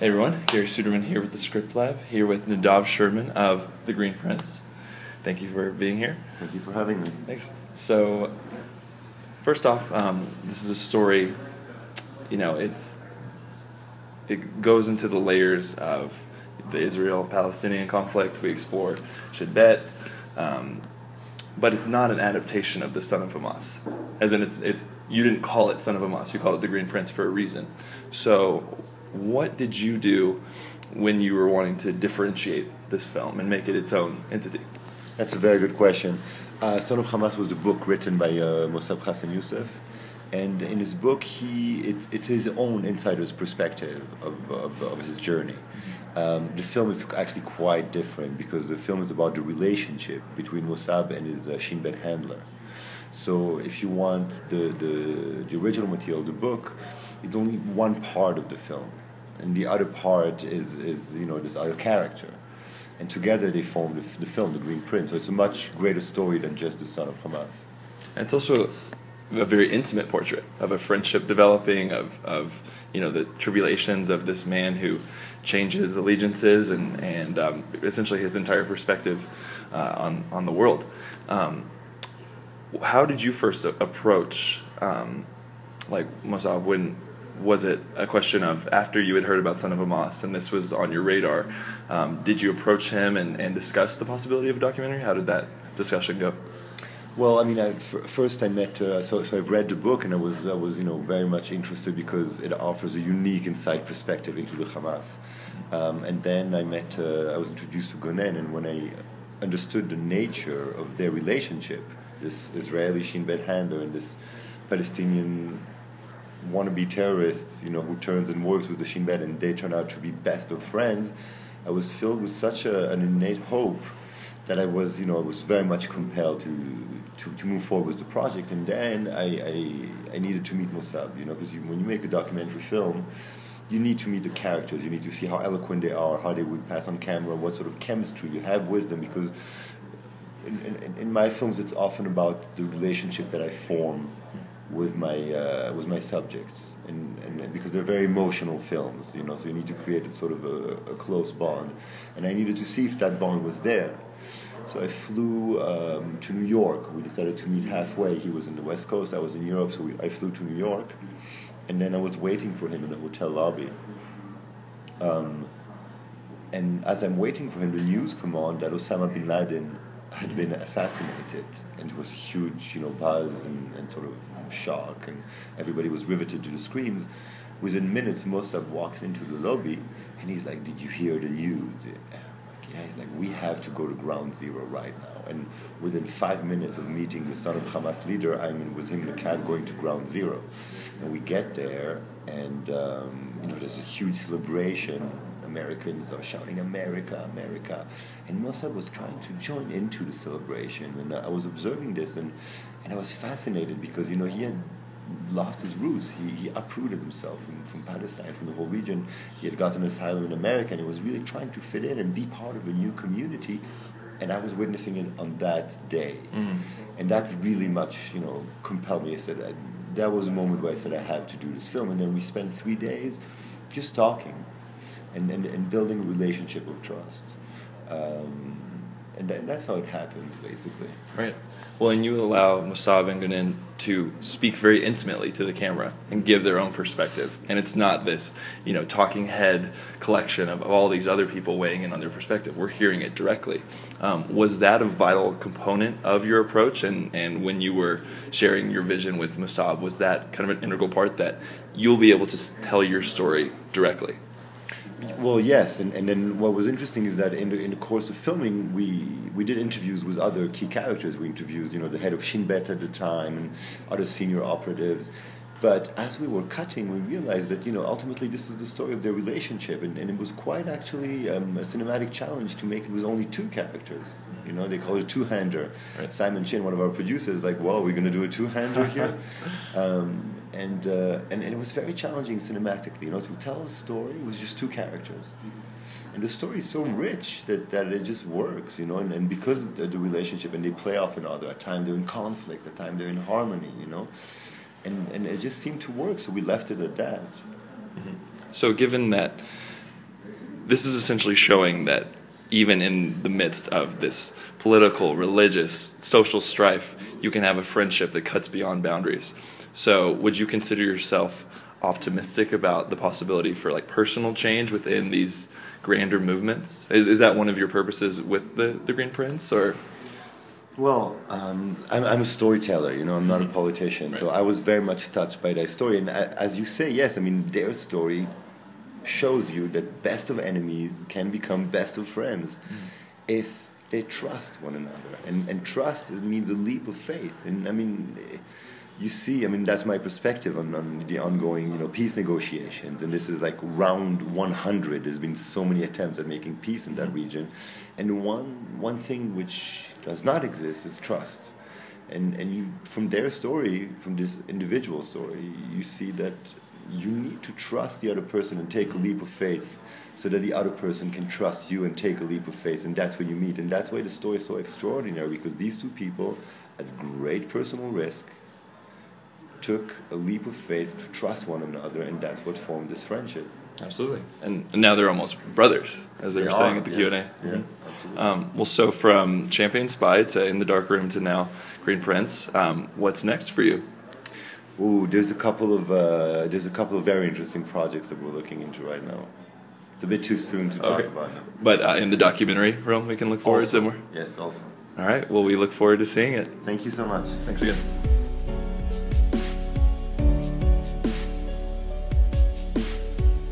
Hey everyone, Gary Suderman here with the Script Lab, here with Nadav Schirman of The Green Prince. Thank you for being here. Thank you for having me. Thanks. So, first off, this is a story, it goes into the layers of the Israel-Palestinian conflict. We explore Shin Bet, but it's not an adaptation of The Son of Hamas. As in, you didn't call it Son of Hamas, you called it The Green Prince for a reason. So, what did you do when you were wanting to differentiate this film and make it its own entity? That's a very good question. Son of Hamas was the book written by Mosab Hassan Yousef, and in his book, it's his own insider's perspective of his journey. The film is actually quite different because the film is about the relationship between Mosab and his Shin Bet handler. So if you want the original material, the book, it's only one part of the film, and the other part is this other character, and together they form the film, The Green Prince. So it's a much greater story than just the Son of Hamas. And it's also a very intimate portrait of a friendship developing, of the tribulations of this man who changes allegiances and essentially his entire perspective on the world. How did you first approach Mosab? When was it a question of, after you had heard about Son of Hamas and this was on your radar, did you approach him and discuss the possibility of a documentary? How did that discussion go? Well, I mean, first I met. So I've read the book, and I was very much interested because it offers a unique inside perspective into the Hamas. And then I was introduced to Gonen, and when I understood the nature of their relationship, this Israeli Shin Bet handler and this Palestinian wannabe terrorist, who turns and works with the Shin Bet, and they turn out to be best of friends, I was filled with such an innate hope that I was very much compelled to move forward with the project. And then I needed to meet Mosab, because when you make a documentary film, you need to meet the characters. You need to see how eloquent they are, how they would pass on camera, what sort of chemistry you have with them, because in my films it's often about the relationship that I form with my subjects, and because they're very emotional films, so you need to create a sort of a close bond, and I needed to see if that bond was there. So I flew to New York. We decided to meet halfway. He was in the West Coast, I was in Europe, so I flew to New York, and then I was waiting for him in the hotel lobby. And as I'm waiting for him, the news come on that Osama bin Laden had been assassinated, and it was a huge, buzz and sort of shock, and everybody was riveted to the screens. Within minutes, Mosab walks into the lobby, and he's like, "Did you hear the news?" Yeah, he's like, "We have to go to ground zero right now." And within 5 minutes of meeting the Son of Hamas leader, I'm with him in a cab going to ground zero. And we get there, and there's a huge celebration. Americans are shouting, "America, America." And Mosab was trying to join into the celebration. And I was observing this, and I was fascinated because, he had lost his roots. He uprooted himself from Palestine, from the whole region. He had gotten asylum in America, and he was really trying to fit in and be part of a new community. And I was witnessing it on that day. And that really much, compelled me. I said, that was a moment where I said, I have to do this film. And then we spent 3 days just talking and building a relationship of trust. And that's how it happens, basically. Right. Well, and you allow Mosab and Gonen to speak very intimately to the camera and give their own perspective. And it's not this, talking head collection of all these other people weighing in on their perspective. We're hearing it directly. Was that a vital component of your approach? And when you were sharing your vision with Mosab, was that kind of an integral part that you'll be able to tell your story directly? Well, yes, and then what was interesting is that in the course of filming, we did interviews with other key characters. We interviewed, the head of Shin Bet at the time and other senior operatives. But as we were cutting, we realized that, ultimately this is the story of their relationship, and it was quite actually a cinematic challenge to make it with only 2 characters. They call it a two-hander. Right. Simon Chin, one of our producers, like, "Well, we're going to do a two-hander here?" And it was very challenging cinematically, to tell a story with just 2 characters. And the story is so rich that it just works, and because of the relationship, and they play off another. At times they're in conflict, at times they're in harmony, And it just seemed to work, so we left it at that. So given that this is essentially showing that even in the midst of this political, religious, social strife, you can have a friendship that cuts beyond boundaries. So would you consider yourself optimistic about the possibility for like personal change within these grander movements? Is that one of your purposes with the Green Prince, or? Well, I'm a storyteller, you know, I'm not a politician, Right. so I was very much touched by their story. And as you say, yes, I mean, their story shows you that best of enemies can become best of friends if they trust one another. And trust means a leap of faith. And I mean, you see, I mean, that's my perspective on the ongoing, you know, peace negotiations. And this is like round 100. There's been so many attempts at making peace in that region. And one thing which does not exist is trust. And you, from their story, from this individual story, you see that you need to trust the other person and take a leap of faith so that the other person can trust you and take a leap of faith. And that's when you meet. And that's why the story is so extraordinary, because these two people, at great personal risk, took a leap of faith to trust one another, and that's what formed this friendship. Absolutely. And now they're almost brothers, as they were saying at the Q&A. Yeah, absolutely. Well, so from Champion Spy to In the Dark Room to now Green Prince, what's next for you? Ooh, there's a couple of very interesting projects that we're looking into right now. It's a bit too soon to talk about them. But in the documentary realm, we can look forward to more? Yes, also. All right. Well, we look forward to seeing it. Thank you so much. Thanks again.